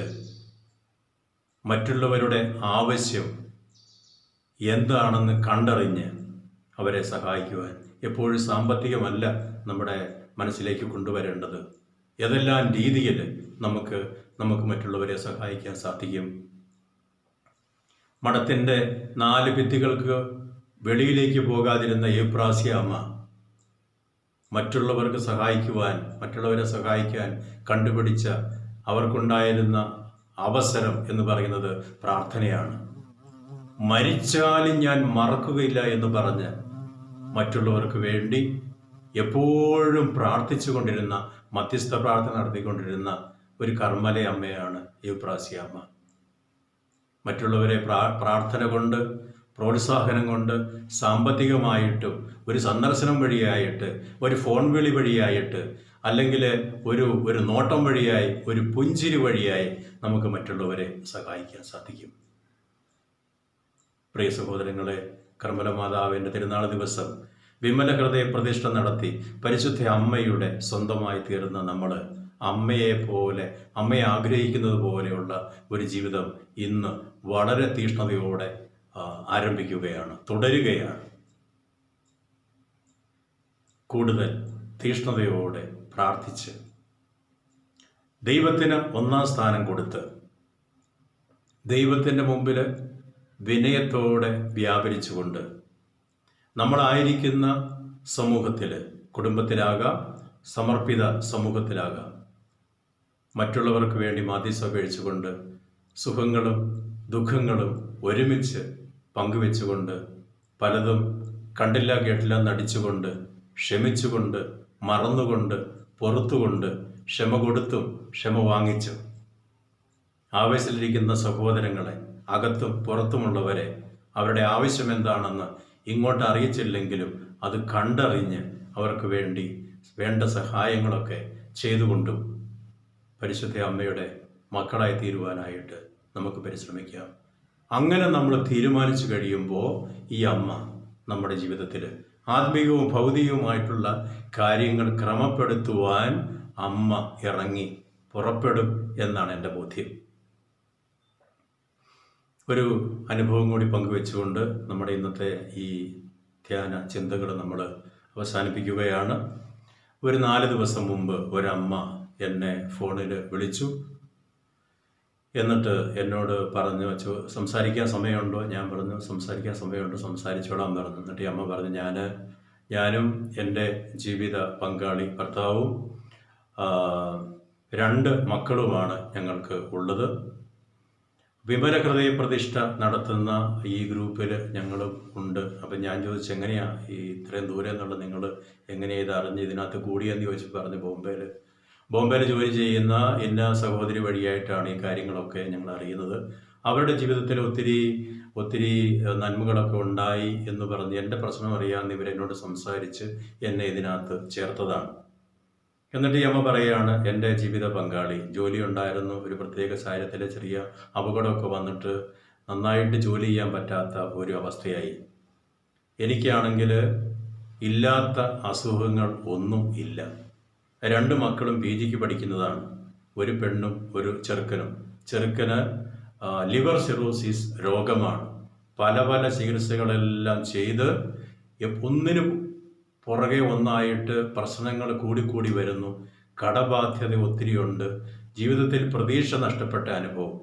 മറ്റുള്ളവരുടെ ആവശ്യം എന്താണെന്ന് കണ്ടറിഞ്ഞ് അവരെ സഹായിക്കുവാൻ എപ്പോഴും സാമ്പത്തികമല്ല നമ്മുടെ മനസ്സിലേക്ക് കൊണ്ടുവരേണ്ടത്. ഏതെല്ലാം രീതിയിൽ നമുക്ക് മറ്റുള്ളവരെ സഹായിക്കാൻ സാധിക്കും. മഠത്തിൻ്റെ 4 ഭിത്തികൾക്ക് വെളിയിലേക്ക് പോകാതിരുന്ന എപ്രാസ്യ അമ്മ മറ്റുള്ളവരെ സഹായിക്കാൻ കണ്ടുപിടിച്ച അവർക്കുണ്ടായിരുന്ന അവസരം എന്ന് പറയുന്നത് പ്രാർത്ഥനയാണ്. മരിച്ചാലും ഞാൻ മറക്കുകയില്ല എന്ന് പറഞ്ഞ് മറ്റുള്ളവർക്ക് വേണ്ടി എപ്പോഴും പ്രാർത്ഥിച്ചു കൊണ്ടിരുന്ന, മധ്യസ്ഥ പ്രാർത്ഥന നടത്തിക്കൊണ്ടിരുന്ന ഒരു കർമ്മല അമ്മയാണ് എപ്രാസ്യ അമ്മ. മറ്റുള്ളവരെ പ്രാർത്ഥന കൊണ്ട്, പ്രോത്സാഹനം കൊണ്ട്, സാമ്പത്തികമായിട്ടും, ഒരു സന്ദർശനം വഴിയായിട്ട്, ഒരു ഫോൺ വിളി വഴിയായിട്ട്, അല്ലെങ്കിൽ ഒരു നോട്ടം വഴിയായി, ഒരു പുഞ്ചിരി വഴിയായി നമുക്ക് മറ്റുള്ളവരെ സഹായിക്കാൻ സാധിക്കും. പ്രിയ സഹോദരങ്ങളെ, കർമ്മല മാതാവിൻ്റെ തിരുനാൾ ദിവസം വിമല ഹൃദയ പ്രതിഷ്ഠ നടത്തി പരിശുദ്ധ അമ്മയുടെ സ്വന്തമായി തീർന്ന നമ്മൾ അമ്മയെ ആഗ്രഹിക്കുന്നത് പോലെയുള്ള ഒരു ജീവിതം ഇന്ന് വളരെ തീഷ്ണതയോടെ ആരംഭിക്കുകയാണ്, തുടരുകയാണ്. കൂടുതൽ തീഷ്ണതയോടെ പ്രാർത്ഥിച്ച് ദൈവത്തിന് ഒന്നാം സ്ഥാനം കൊടുത്ത് ദൈവത്തിൻ്റെ മുമ്പിൽ വിനയത്തോടെ വ്യാപരിച്ചുകൊണ്ട് നമ്മളായിരിക്കുന്ന സമൂഹത്തിൽ, കുടുംബത്തിലാകാം, സമർപ്പിത സമൂഹത്തിലാകാം, മറ്റുള്ളവർക്ക് വേണ്ടി മാധ്യസ്ഥ കഴിച്ചുകൊണ്ട് സുഖങ്ങളും ദുഃഖങ്ങളും ഒരുമിച്ച് പങ്കുവെച്ചുകൊണ്ട് പലതും കണ്ടില്ല കേട്ടില്ല നടിച്ചുകൊണ്ട് ക്ഷമിച്ചുകൊണ്ട് മറന്നുകൊണ്ട് പുറത്തുകൊണ്ട് ക്ഷമ കൊടുത്തും ക്ഷമ വാങ്ങിച്ചും ആവേശത്തിലിരിക്കുന്ന സഹോദരങ്ങളെ, അകത്തും പുറത്തുമുള്ളവരെ അവരുടെ ആവശ്യം എന്താണെന്ന് ഇങ്ങോട്ട് അറിയിച്ചില്ലെങ്കിലും അത് കണ്ടറിഞ്ഞ് അവർക്ക് വേണ്ടി വേണ്ട സഹായങ്ങളൊക്കെ ചെയ്തുകൊണ്ടും പരിശുദ്ധ അമ്മയുടെ മക്കളായി തീരുവാനായിട്ട് നമുക്ക് പരിശ്രമിക്കാം. അങ്ങനെ നമ്മൾ തീരുമാനിച്ചു കഴിയുമ്പോൾ ഈ അമ്മ നമ്മുടെ ജീവിതത്തിൽ ആത്മീയവും ഭൗതികവുമായിട്ടുള്ള കാര്യങ്ങൾ ക്രമപ്പെടുത്തുവാൻ അമ്മ ഇറങ്ങി പുറപ്പെടും എന്നാണ് എൻ്റെ ബോധ്യം. ഒരു അനുഭവം കൂടി പങ്കുവെച്ചുകൊണ്ട് നമ്മുടെ ഇന്നത്തെ ഈ ധ്യാന ചിന്തകൾ നമ്മൾ അവസാനിപ്പിക്കുകയാണ്. ഒരു 4 ദിവസം മുമ്പ് ഒരമ്മ എന്നെ ഫോണിൽ വിളിച്ചു. എന്നിട്ട് എന്നോട് പറഞ്ഞു, സംസാരിക്കാൻ സമയമുണ്ടോ? ഞാൻ പറഞ്ഞു സംസാരിക്കാൻ സമയമുണ്ട്, സംസാരിച്ചോളാൻ പറഞ്ഞു. എന്നിട്ട് ഈ അമ്മ പറഞ്ഞു, ഞാനും എൻ്റെ ജീവിത പങ്കാളി ഭർത്താവും 2 മക്കളുമാണ് ഞങ്ങൾക്ക് ഉള്ളത്. വിമല ഹൃദയ പ്രതിഷ്ഠ നടത്തുന്ന ഈ ഗ്രൂപ്പിൽ ഞങ്ങളും ഉണ്ട്. അപ്പം ഞാൻ ചോദിച്ചു, എങ്ങനെയാണ് ഇത്രയും ദൂരം എന്നുള്ള നിങ്ങൾ എങ്ങനെയാണ് ഇത് അറിഞ്ഞ് ഇതിനകത്ത് കൂടിയെന്ന് ചോദിച്ചു. പറഞ്ഞു, ബോംബെയിൽ ജോലി ചെയ്യുന്ന ഇന്ന സഹോദരി വഴിയായിട്ടാണ് ഈ കാര്യങ്ങളൊക്കെ ഞങ്ങൾ അറിയുന്നത്. അവരുടെ ജീവിതത്തിൽ ഒത്തിരി നന്മകളൊക്കെ ഉണ്ടായി എന്ന് പറഞ്ഞ് എൻ്റെ പ്രശ്നം അറിയാമെന്ന് ഇവരെന്നോട് സംസാരിച്ച് എന്നെ ഇതിനകത്ത് ചേർത്തതാണ്. എന്നിട്ട് ഈ അമ്മ പറയുകയാണ്, എൻ്റെ ജീവിത പങ്കാളി ജോലി ഉണ്ടായിരുന്നു, ഒരു പ്രത്യേക സാഹചര്യത്തിൽ ചെറിയ അപകടമൊക്കെ വന്നിട്ട് നന്നായിട്ട് ജോലി ചെയ്യാൻ പറ്റാത്ത ഒരു അവസ്ഥയായി. എനിക്കാണെങ്കിൽ ഇല്ലാത്ത അസുഖങ്ങൾ ഒന്നും ഇല്ല. 2 മക്കളും PGക്ക് പഠിക്കുന്നതാണ്, ഒരു പെണ്ണും ഒരു ചെറുക്കനും. ചെറുക്കന് ലിവർ സിറോസിസ് രോഗമാണ്. പല ചികിത്സകളെല്ലാം ചെയ്ത് ഒന്നിനും പുറകെ ഒന്നായിട്ട് പ്രശ്നങ്ങൾ കൂടിക്കൂടി വരുന്നു. കടബാധ്യത ഒത്തിരിയുണ്ട്. ജീവിതത്തിൽ പ്രതീക്ഷ നഷ്ടപ്പെട്ട അനുഭവം.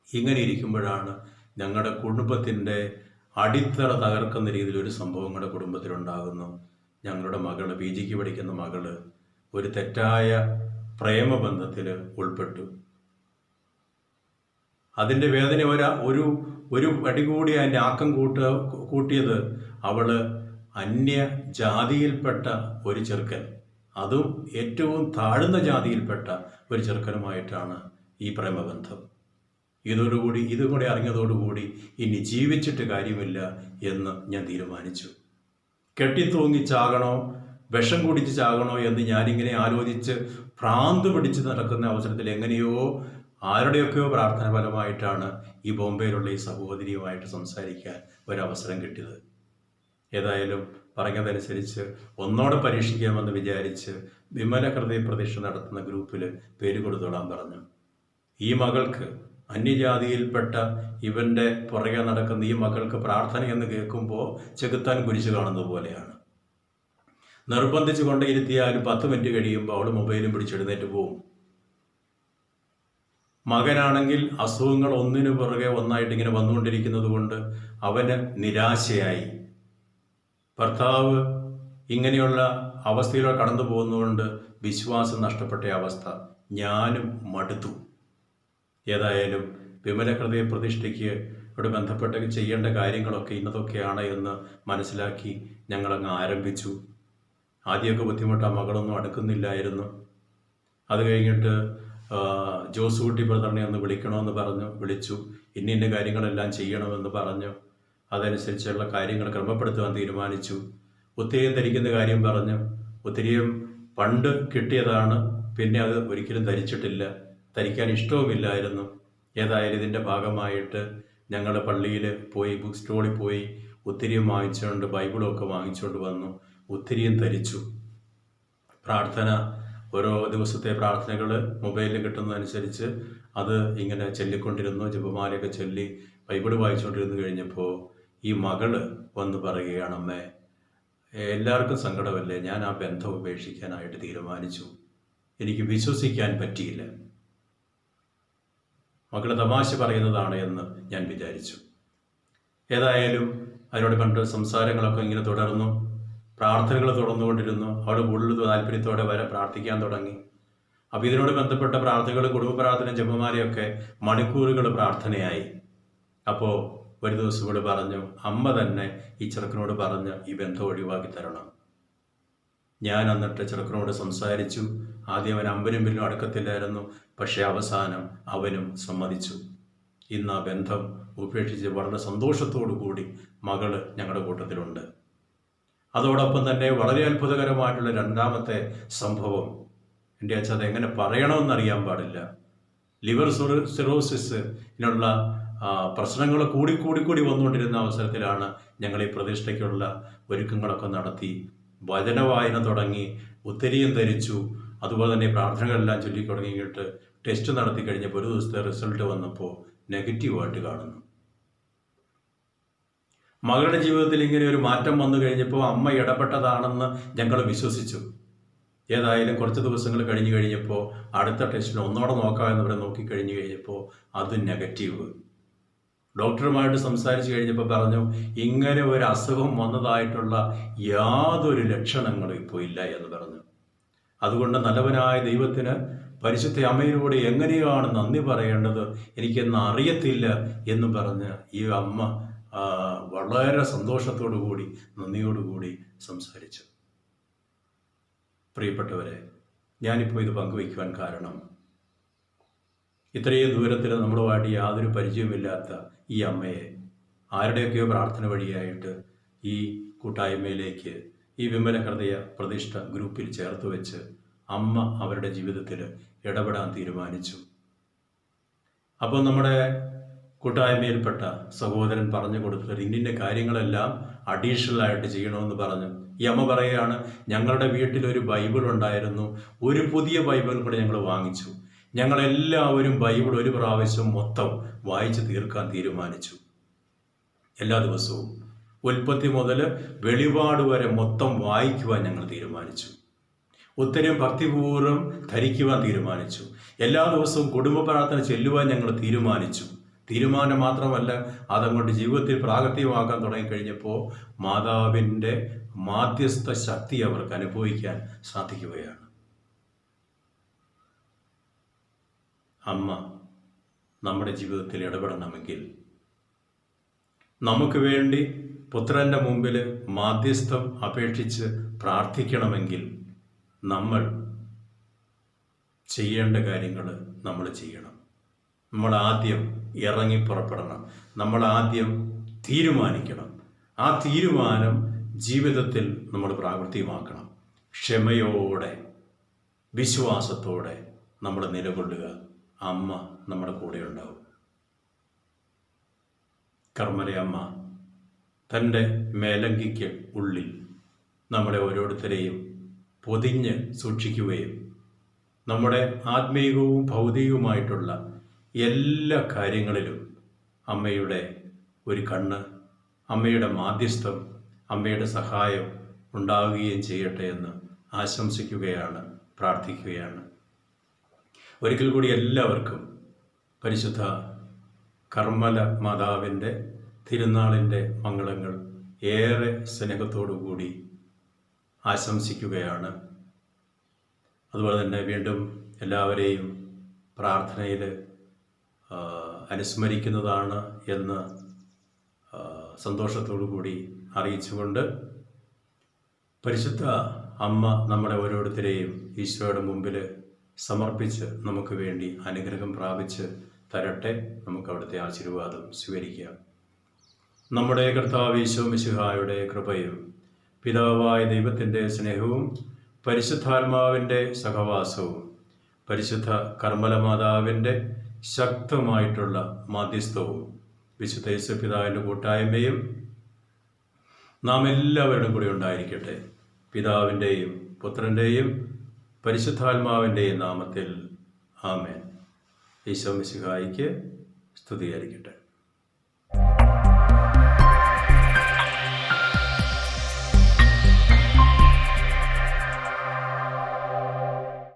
ഇങ്ങനെ ഇരിക്കുമ്പോഴാണ് ഞങ്ങളുടെ കുടുംബത്തിൻ്റെ അടിത്തറ തകർക്കുന്ന രീതിയിൽ ഒരു സംഭവം ഞങ്ങളുടെ കുടുംബത്തിലുണ്ടാകുന്നു. ഞങ്ങളുടെ മകള്, PGക്ക് പഠിക്കുന്ന മകള്, ഒരു തെറ്റായ പ്രേമബന്ധത്തിൽ ഉൾപ്പെട്ടു. അതിൻ്റെ വേദന ഒരു അടി കൂടി അതിൻ്റെ ആക്കം കൂട്ടിയത് അവള് അന്യ ജാതിയിൽപ്പെട്ട ഒരു ചെറുക്കൻ, അതും ഏറ്റവും താഴ്ന്ന ജാതിയിൽപ്പെട്ട ഒരു ചെറുക്കനുമായിട്ടാണ് ഈ പ്രേമബന്ധം. ഇതും കൂടി അറിഞ്ഞതോടുകൂടി ഇനി ജീവിച്ചിട്ട് കാര്യമില്ല എന്ന് ഞാൻ തീരുമാനിച്ചു. കെട്ടിത്തൂങ്ങി ചാകണോ വിഷം കുടിച്ച് ചാകണോ എന്ന് ഞാനിങ്ങനെ ആലോചിച്ച് ഭ്രാന്ത് പിടിച്ച് നടക്കുന്ന അവസരത്തിൽ എങ്ങനെയോ ആരുടെയൊക്കെയോ പ്രാർത്ഥന ഫലമായിട്ടാണ് ഈ ബോംബെയിലുള്ള ഈ സഹോദരിയുമായിട്ട് സംസാരിക്കാൻ ഒരവസരം കിട്ടിയത്. ഏതായാലും പറഞ്ഞതനുസരിച്ച് ഒന്നോടെ പരീക്ഷിക്കാമെന്ന് വിചാരിച്ച് വിമല ഹൃദയ പ്രതിഷ്ഠ നടത്തുന്ന ഗ്രൂപ്പിൽ പേര് കൊടുത്തോളാൻ പറഞ്ഞു. ഈ മകൾക്ക്, അന്യജാതിയിൽപ്പെട്ട ഇവൻ്റെ പുറകെ നടക്കുന്ന ഈ മകൾക്ക് പ്രാർത്ഥനയെന്ന് കേൾക്കുമ്പോൾ ചെകുത്താൻ കുരിശ് കാണുന്നത് പോലെയാണ്. നിർബന്ധിച്ച് കൊണ്ടിരുത്തിയാലും 10 മിനിറ്റ് കഴിയുമ്പോൾ അവൾ മൊബൈലും പിടിച്ചെഴുന്നേറ്റ് പോവും. മകനാണെങ്കിൽ അസുഖങ്ങൾ ഒന്നിനു പുറകെ ഒന്നായിട്ട് ഇങ്ങനെ വന്നുകൊണ്ടിരിക്കുന്നത് കൊണ്ട് അവന് നിരാശയായി. ഭർത്താവ് ഇങ്ങനെയുള്ള അവസ്ഥയിലൂടെ കടന്നു പോകുന്നതുകൊണ്ട് വിശ്വാസം നഷ്ടപ്പെട്ട അവസ്ഥ. ഞാനും മടുത്തു. ഏതായാലും വിമല ഹൃദയ പ്രതിഷ്ഠയ്ക്ക് ഇവിടെ ബന്ധപ്പെട്ട് ചെയ്യേണ്ട കാര്യങ്ങളൊക്കെ ഇന്നതൊക്കെയാണ് എന്ന് മനസ്സിലാക്കി ഞങ്ങളങ്ങ് ആരംഭിച്ചു. ആദ്യമൊക്കെ ബുദ്ധിമുട്ട്, മകളൊന്നും അടുക്കുന്നില്ലായിരുന്നു. അത് കഴിഞ്ഞിട്ട് ജോസൂട്ടി ബ്രദറിനെ ഒന്ന് വിളിക്കണമെന്ന് പറഞ്ഞു. വിളിച്ചു. ഇന്ന കാര്യങ്ങളെല്ലാം ചെയ്യണമെന്ന് പറഞ്ഞു. അതനുസരിച്ചുള്ള കാര്യങ്ങൾ ക്രമപ്പെടുത്തുവാൻ തീരുമാനിച്ചു. ഒത്തിരിയും ധരിക്കുന്ന കാര്യം പറഞ്ഞു. ഒത്തിരിയും പണ്ട് കിട്ടിയതാണ്, പിന്നെ അത് ഒരിക്കലും ധരിച്ചിട്ടില്ല, ധരിക്കാൻ ഇഷ്ടവുമില്ലായിരുന്നു. ഏതായാലും ഇതിൻ്റെ ഭാഗമായിട്ട് ഞങ്ങൾ പള്ളിയിൽ പോയി ബുക്ക് സ്റ്റോളിൽ പോയി ഒത്തിരിയും വാങ്ങിച്ചുകൊണ്ട് ബൈബിളൊക്കെ വാങ്ങിച്ചുകൊണ്ട് വന്നു, ഒത്തിരിയും ധരിച്ചു. പ്രാർത്ഥന, ഓരോ ദിവസത്തെ പ്രാർത്ഥനകൾ മൊബൈലിൽ കിട്ടുന്നതനുസരിച്ച് അത് ഇങ്ങനെ ചൊല്ലിക്കൊണ്ടിരുന്നു. ജപമാലയൊക്കെ ചൊല്ലി ബൈബിൾ വായിച്ചുകൊണ്ടിരുന്നു കഴിഞ്ഞപ്പോൾ ഈ മകള് വന്ന് പറയുകയാണ്, അമ്മേ, എല്ലാവർക്കും സങ്കടമല്ലേ, ഞാൻ ആ ബന്ധം ഉപേക്ഷിക്കാനായിട്ട് തീരുമാനിച്ചു, എനിക്ക് വിശ്വസിക്കാൻ പറ്റിയില്ല. മകള് തമാശ പറയുന്നതാണ് എന്ന് ഞാൻ വിചാരിച്ചു. ഏതായാലും അതിനോട് കണ്ട് സംസാരങ്ങളൊക്കെ ഇങ്ങനെ തുടർന്നു, പ്രാർത്ഥനകൾ തുടർന്നുകൊണ്ടിരുന്നു. അവൾ കൂടുതൽ താല്പര്യത്തോടെ വരെ പ്രാർത്ഥിക്കാൻ തുടങ്ങി. അപ്പോൾ ഇതിനോട് ബന്ധപ്പെട്ട പ്രാർത്ഥനകൾ, കുടുംബ പ്രാർത്ഥന, ജപമാലയൊക്കെ മണിക്കൂറുകൾ പ്രാർത്ഥനയായി. അപ്പോൾ ഒരു ദിവസം ഇവിടെ പറഞ്ഞു, അമ്മ തന്നെ ഈ ചെറുക്കനോട് പറഞ്ഞ് ഈ ബന്ധം ഒഴിവാക്കി തരണം. ഞാൻ എന്നിട്ട് ചെറുക്കനോട് സംസാരിച്ചു. ആദ്യം അവൻ അമ്പനും പിന്നും അടുക്കത്തില്ലായിരുന്നു, പക്ഷേ അവസാനം അവനും സമ്മതിച്ചു. ഇന്ന് ആ ബന്ധം ഉപേക്ഷിച്ച് വളരെ സന്തോഷത്തോടു കൂടി മകള് ഞങ്ങളുടെ കൂട്ടത്തിലുണ്ട്. അതോടൊപ്പം തന്നെ വളരെ അത്ഭുതകരമായിട്ടുള്ള രണ്ടാമത്തെ സംഭവം, എൻ്റെ അച്ഛൻ അതെങ്ങനെ പറയണമെന്നറിയാൻ പാടില്ല. ലിവർ സിറോസിസിനുള്ള പ്രശ്നങ്ങൾ കൂടി വന്നുകൊണ്ടിരുന്ന അവസരത്തിലാണ് ഞങ്ങൾ ഈ പ്രതിഷ്ഠയ്ക്കുള്ള ഒരുക്കങ്ങളൊക്കെ നടത്തി, വചന വായന തുടങ്ങി, ഒത്തിരിയും ധരിച്ചു. അതുപോലെ തന്നെ പ്രാർത്ഥനകളെല്ലാം ചൊല്ലി തുടങ്ങിയിട്ട് ടെസ്റ്റ് നടത്തി കഴിഞ്ഞപ്പോൾ ഒരു ദിവസത്തെ റിസൾട്ട് വന്നപ്പോൾ നെഗറ്റീവായിട്ട് കാണുന്നു. മകളുടെ ജീവിതത്തിൽ ഇങ്ങനെ ഒരു മാറ്റം വന്നു കഴിഞ്ഞപ്പോൾ അമ്മ ഇടപെട്ടതാണെന്ന് ഞങ്ങൾ വിശ്വസിച്ചു. ഏതായാലും കുറച്ച് ദിവസങ്ങൾ കഴിഞ്ഞപ്പോൾ അടുത്ത ടെസ്റ്റിന് ഒന്നോടെ നോക്കാമെന്ന് ഇവിടെ നോക്കിക്കഴിഞ്ഞ് കഴിഞ്ഞപ്പോൾ അത് നെഗറ്റീവ്. ഡോക്ടറുമായിട്ട് സംസാരിച്ച് കഴിഞ്ഞപ്പോൾ പറഞ്ഞു, ഇങ്ങനെ ഒരു അസുഖം വന്നതായിട്ടുള്ള യാതൊരു ലക്ഷണങ്ങളും ഇപ്പോൾ ഇല്ല എന്ന് പറഞ്ഞു. അതുകൊണ്ട് നല്ലവനായ ദൈവത്തിന്, പരിശുദ്ധ അമ്മയിലൂടെ എങ്ങനെയാണ് നന്ദി പറയേണ്ടത് എനിക്കെന്ന് അറിയത്തില്ല എന്ന് പറഞ്ഞ് ഈ അമ്മ വളരെ സന്തോഷത്തോടു കൂടി, നന്ദിയോടുകൂടി സംസാരിച്ചു. പ്രിയപ്പെട്ടവരെ, ഞാനിപ്പോൾ ഇത് പങ്കുവയ്ക്കുവാൻ കാരണം, ഇത്രയും ദൂരത്തിൽ നമ്മളുമായിട്ട് യാതൊരു പരിചയമില്ലാത്ത ഈ അമ്മയെ ആരുടെയൊക്കെയോ പ്രാർത്ഥന വഴിയായിട്ട് ഈ കൂട്ടായ്മയിലേക്ക്, ഈ വിമല ഹൃദയ പ്രതിഷ്ഠ ഗ്രൂപ്പിൽ ചേർത്ത് വെച്ച് അമ്മ അവരുടെ ജീവിതത്തിൽ ഇടപെടാൻ തീരുമാനിച്ചു. അപ്പോൾ നമ്മുടെ കൂട്ടായ്മയിൽപ്പെട്ട സഹോദരൻ പറഞ്ഞു കൊടുത്തത് ഇന്നിൻ്റെ കാര്യങ്ങളെല്ലാം അഡീഷണലായിട്ട് ചെയ്യണമെന്ന് പറഞ്ഞു. ഈ അമ്മ പറയുകയാണ്, ഞങ്ങളുടെ വീട്ടിലൊരു ബൈബിൾ ഉണ്ടായിരുന്നു, ഒരു പുതിയ ബൈബിൾ കൂടെ ഞങ്ങൾ വാങ്ങിച്ചു. ഞങ്ങളെല്ലാവരും ബൈബിൾ ഒരു പ്രാവശ്യം മൊത്തം വായിച്ച് തീർക്കാൻ തീരുമാനിച്ചു. എല്ലാ ദിവസവും ഉൽപ്പത്തി മുതൽ വെളിപാട് വരെ മൊത്തം വായിക്കുവാൻ ഞങ്ങൾ തീരുമാനിച്ചു. ഉത്തരം ഭക്തിപൂർവ്വം ധരിക്കുവാൻ തീരുമാനിച്ചു. എല്ലാ ദിവസവും കുടുംബ പ്രാർത്ഥന ചെല്ലുവാൻ ഞങ്ങൾ തീരുമാനിച്ചു. തീരുമാനം മാത്രമല്ല, അതങ്ങോട്ട് ജീവിതത്തിൽ പ്രാവർത്തികമാക്കാൻ തുടങ്ങിക്കഴിഞ്ഞപ്പോൾ മാതാവിൻ്റെ മാധ്യസ്ഥ ശക്തി അവർക്ക് അനുഭവിക്കാൻ സാധിക്കുകയാണ്. അമ്മ നമ്മുടെ ജീവിതത്തിൽ ഇടപെടണമെങ്കിൽ, നമുക്ക് വേണ്ടി പുത്രൻ്റെ മുമ്പിൽ മാധ്യസ്ഥം അപേക്ഷിച്ച് പ്രാർത്ഥിക്കണമെങ്കിൽ നമ്മൾ ചെയ്യേണ്ട കാര്യങ്ങൾ നമ്മൾ ചെയ്യണം. നമ്മൾ ആദ്യം ഇറങ്ങി പുറപ്പെടണം. നമ്മൾ ആദ്യം തീരുമാനിക്കണം. ആ തീരുമാനം ജീവിതത്തിൽ നമ്മൾ പ്രാവർത്തികമാക്കണം. ക്ഷമയോടെ, വിശ്വാസത്തോടെ നമ്മൾ നിലകൊള്ളുക. അമ്മ നമ്മുടെ കൂടെ ഉണ്ടാവും. കർമ്മലയമ്മ തൻ്റെ മേലങ്കിക്ക് ഉള്ളിൽ നമ്മളെ ഓരോരുത്തരെയും പൊതിഞ്ഞ് സൂക്ഷിക്കുകയും നമ്മുടെ ആത്മീയവും ഭൗതികവുമായിട്ടുള്ള എല്ലാ കാര്യങ്ങളിലും അമ്മയുടെ ഒരു കണ്ണ്, അമ്മയുടെ മാധ്യസ്ഥം, അമ്മയുടെ സഹായം ഉണ്ടാവുകയും ചെയ്യട്ടെ എന്ന് ആശംസിക്കുകയാണ്, പ്രാർത്ഥിക്കുകയാണ്. ഒരിക്കൽ കൂടി എല്ലാവർക്കും പരിശുദ്ധ കർമ്മല മാതാവിൻ്റെ തിരുനാളിൻ്റെ മംഗളങ്ങൾ ഏറെ സ്നേഹത്തോടു കൂടി ആശംസിക്കുകയാണ്. അതുപോലെ തന്നെ വീണ്ടും എല്ലാവരെയും പ്രാർത്ഥനയിൽ അനുസ്മരിക്കുന്നതാണ് എന്ന് സന്തോഷത്തോടു കൂടി അറിയിച്ചുകൊണ്ട്, പരിശുദ്ധ അമ്മ നമ്മളെ ഓരോരുത്തരെയും ഈശോയുടെ മുമ്പിൽ സമർപ്പിച്ച് നമുക്ക് വേണ്ടി അനുഗ്രഹം പ്രാപിച്ച് തരട്ടെ. നമുക്ക് അവിടുത്തെ ആശീർവാദം സ്വീകരിക്കാം. നമ്മുടെ കർത്താവ് ഈശോ മിശിഹായുടെ കൃപയും പിതാവായ ദൈവത്തിൻ്റെ സ്നേഹവും പരിശുദ്ധാത്മാവിൻ്റെ സഹവാസവും പരിശുദ്ധ കർമ്മല മാതാവിൻ്റെ ശക്തമായിട്ടുള്ള മാധ്യസ്ഥവും വിശുദ്ധ യേശുപിതാവിൻ്റെ കൂട്ടായ്മയും നാം എല്ലാവരുടെയും കൂടി ഉണ്ടായിരിക്കട്ടെ. പിതാവിൻ്റെയും പുത്രൻ്റെയും പരിശുദ്ധാത്മാവിൻ്റെയും നാമത്തിൽ ആമേൻ. ഈശോ മിശിഹായിക്ക് സ്തുതിയായിരിക്കട്ടെ.